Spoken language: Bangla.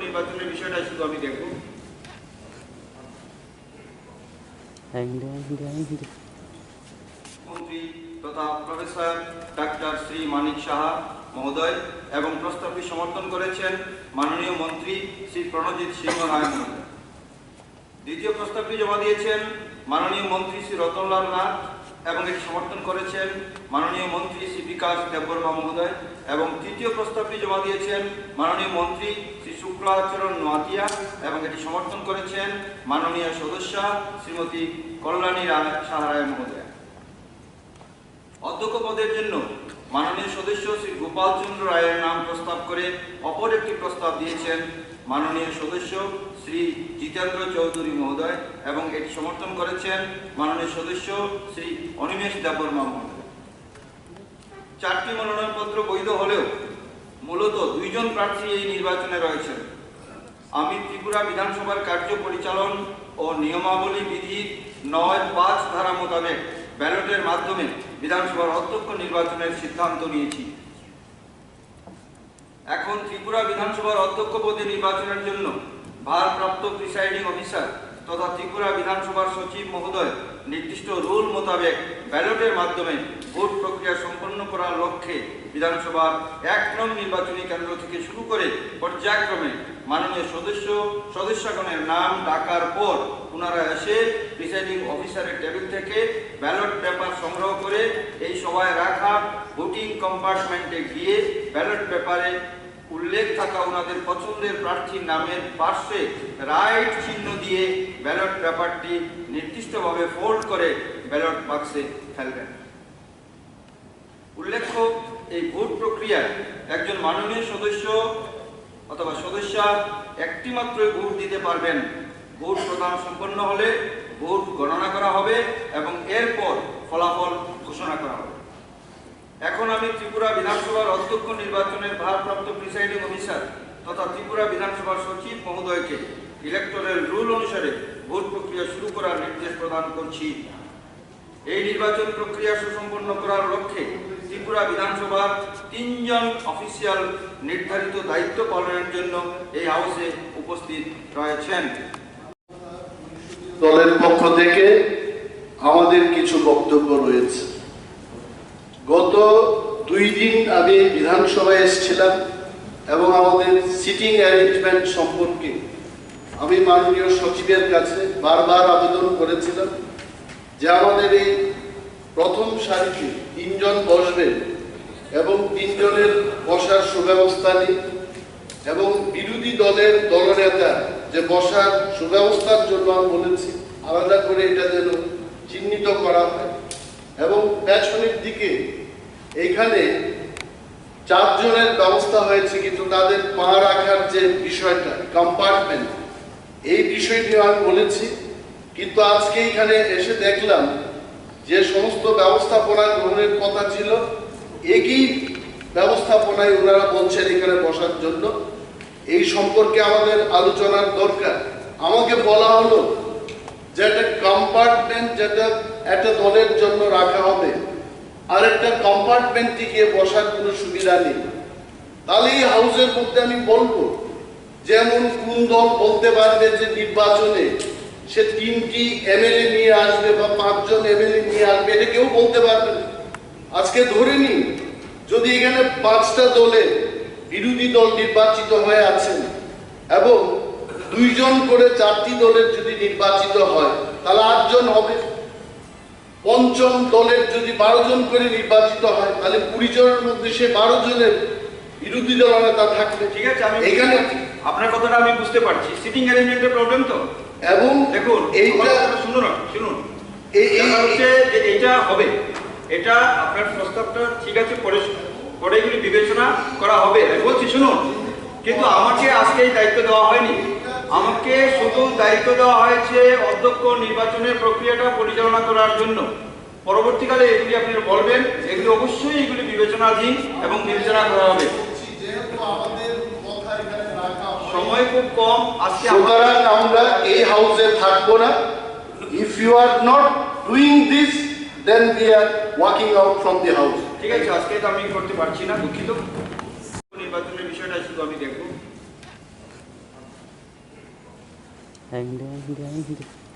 নির্বাচনের বিষয়টা শুধু আমি দেখব। মন্ত্রী তথা প্রফেসর ডাক্তার শ্রী মানিক সাহা মহোদয় এবং প্রস্তাবটি সমর্থন করেছেন মাননীয় মন্ত্রী শ্রী প্রণজিৎ সিংহ রায় মহোদয়। দ্বিতীয় প্রস্তাবটি জমা দিয়েছেন মাননীয় মন্ত্রী শ্রী রতনলাল নাথ এবং এটি সমর্থন করেছেন মাননীয় মন্ত্রী শ্রী বিকাশ দেববর্মা মহোদয় এবং তৃতীয় প্রস্তাবটি জমা দিয়েছেন মাননীয় মন্ত্রী শ্রী শুক্লাচরণ নোয়াতিয়া এবং এটি সমর্থন করেছেন মাননীয় সদস্যা শ্রীমতী কল্যাণী সাহা রায় মহোদয়। অধ্যক্ষ পদের জন্য মাননীয় সদস্য শ্রী গোপাল চন্দ্র রায়ের নাম প্রস্তাব করে অপর একটি প্রস্তাব দিয়েছেন মাননীয় সদস্য শ্রী জিতেন্দ্র চৌধুরী মহোদয় এবং এটি সমর্থন করেছেন মাননীয় সদস্য শ্রী অনিমেষ দেববর্মা মহোদয়। 4টি মনোনয়নপত্র বৈধ হলেও মূলত 2 জন প্রার্থী এই নির্বাচনে রয়েছেন। আমি ত্রিপুরা বিধানসভার কার্য পরিচালন ও নিয়মাবলী বিধির 9(5) ধারা মোতাবেক ব্যালটের মাধ্যমে বিধানসভার অধ্যক্ষ নির্বাচনের সিদ্ধান্ত নিয়েছি। এখন ত্রিপুরা বিধানসভার অধ্যক্ষ পদে নির্বাচনের জন্য ভারপ্রাপ্ত প্রিসাইডিং অফিসার তথা ত্রিপুরা বিধানসভার সচিব মহোদয় নির্দিষ্ট রুল মোতাবেক ব্যালটের মাধ্যমে ভোট প্রক্রিয়া সম্পন্ন করার লক্ষ্যে বিধানসভার 1 নং নির্বাচনী কেন্দ্র থেকে শুরু করে পর্যায়ক্রমে মাননীয় সদস্যগণের নাম ডাকার পর পুনরায় এসে প্রিসাইডিং অফিসারের টেবিল থেকে ব্যালট পেপার সংগ্রহ করে এই সভায় রাখা ভোটিং কম্পার্টমেন্টে গিয়ে ব্যালট পেপারে উল্লেখ থাকা ওনাদের পছন্দের প্রার্থীর নামের পার্শ্বে রাইট চিহ্ন দিয়ে ব্যালট পেপারটি নির্দিষ্টভাবে ফোল্ড করে ব্যালট বাক্সে ফেলবেন। উল্লেখ্য, এই ভোট প্রক্রিয়ায় একজন মাননীয় সদস্য অথবা সদস্যা একটি মাত্র ভোট দিতে পারবেন। ভোট প্রদান সম্পন্ন হলে ভোট গণনা করা হবে এবং এরপর ফলাফল ঘোষণা করা হবে। এখন আমি ত্রিপুরা বিধানসভার অধ্যক্ষ নির্বাচনের ভারপ্রাপ্ত প্রিসাইডিং অফিসার তথা ত্রিপুরা বিধানসভার সচিব মহোদয়কে ইলেকটোরাল রুল অনুসারে ভোট প্রক্রিয়া শুরু করার নির্দেশ প্রদান করছি। এই নির্বাচন প্রক্রিয়া সুসম্পন্ন করার লক্ষ্যে ত্রিপুরা বিধানসভার 3 জন অফিসিয়াল নির্ধারিত দায়িত্ব পালনের জন্য এই হাউসে উপস্থিত রয়েছেন। দলের পক্ষ থেকে আমাদের কিছু বক্তব্য রয়েছে। গত 2 দিন আগে বিধানসভায় এসেছিলাম এবং আমাদের সিটিং অ্যারেঞ্জমেন্ট সম্পর্কে আমি মাননীয় সচিবের কাছে বারবার আবেদন করেছিলাম যে আমাদের এই প্রথম সারিতে 3 জন বসবেন এবং 3 জনের বসার সুব্যবস্থা নেই এবং বিরোধী দলের দলনেতা যে বসার সুব্যবস্থার জন্য আমি বলেছি আলাদা করে এটা যেন চিহ্নিত করা হয় এবং পেছনের দিকে এইখানে 4 জনের ব্যবস্থা হয়েছে কিন্তু তাদের পা রাখার যে বিষয়টা কম্পার্টমেন্ট এই বিষয়টি আমি বলেছি কিন্তু আজকে এখানে এসে দেখলাম যে সমস্ত ব্যবস্থাপনা গ্রহণের কথা ছিল একই ব্যবস্থাপনায় ওনারা বলছেন এখানে বসার জন্য। এই সম্পর্কে আমাদের আলোচনার দরকার। আমাকে বলা হলো যে একটা কম্পার্টমেন্ট যেটা একটা দলের জন্য রাখা হবে আর একটা কম্পার্টমেন্টে গিয়ে বসার কোনো সুবিধা নেই। তাহলে এই হাউসের মধ্যে আমি বলবো যেমন কোন দল বলতে পারবে যে নির্বাচনে সে 3টি এমএলএ নিয়ে আসবে বা 5 জন এমএলএ নিয়ে আসবে, এটা কেউ বলতে পারবে না। আজকে ধরে নিন যদি এখানে 5টা দলে বিরোধী দল নির্বাচিত হয়ে আছেন এবং 2 জন করে 4টি দলের যদি নির্বাচিত হয় তাহলে 8 জন হবে। পঞ্চম দলের যদি 12 জন করে নির্বাচিত হয় তাহলে 20 জনের মধ্যে সে 12 জনের বিরোধী দল নেতা থাকবে। ঠিক আছে, আমি এখানে আপনার কথাটা আমি বুঝতে পারছি। সিটিং অ্যারেঞ্জমেন্টের প্রবলেম তো। এবং দেখুন এইটা শুনুন এই হচ্ছে যে এটা হবে, এটা আপনার প্রস্তাবটা ঠিক আছে, পরে এগুলি বিবেচনা করা হবে। বলছি শুনুন, কিন্তু আমাকে আজকে এই দায়িত্ব দেওয়া হয়নি। আমাকে শুধু দায়িত্ব দেওয়া হয়েছে অধ্যক্ষ নির্বাচনের প্রক্রিয়াটা পরিচালনা করার জন্য। পরবর্তীকালে এগুলি আপনি বলবেন, এগুলি অবশ্যই এগুলি বিবেচনাধীন এবং বিবেচনা করা হবে। সময় খুব কম আজকে, সুতরাং আমরা এই হাউসে থাকবো না। If you are not doing this then we are walking out from the house. ঠিক আছে, আজকে তো আমি করতে পারছি না, দুঃখিত। নির্বাচনের বিষয়টা শুধু আমি দেখব। Dang, dang, dang, dang.